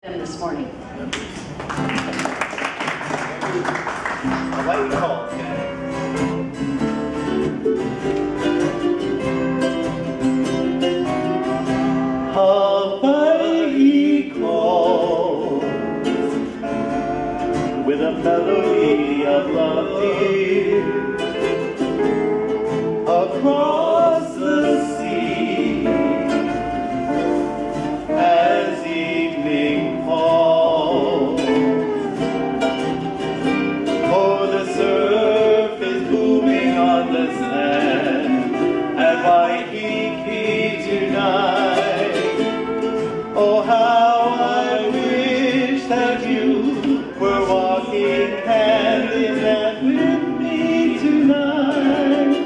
This morning. Hawaii calls, guys. Hawaii calls with a melody of love dear across the sea as evening falls. Oh, the surf is moving on the sand at Waikiki tonight. Oh, how I wish that you were walking hand in hand with me tonight.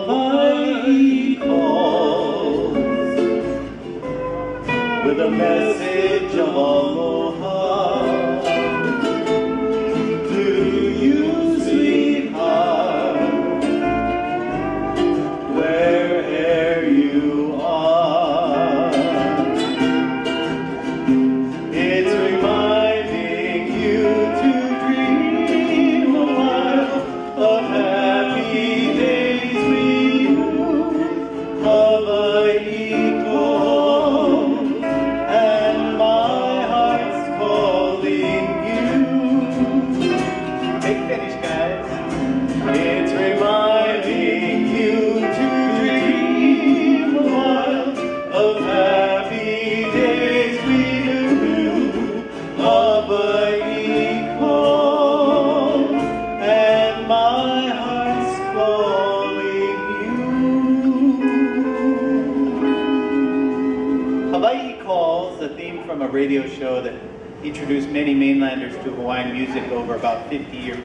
Hawaii calls with a message of aloha to you, sweetheart, wherever you are. It's reminding you to dream a while of happy days with you. Hawaii calls, and my heart's calling you. Big finish, guys. It's reminding you to dream a while of happy days with you. Hawaii calls, and my heart's calling you. Hawaii Calls, a theme from a radio show that introduced many mainlanders to Hawaiian music over about 50 years.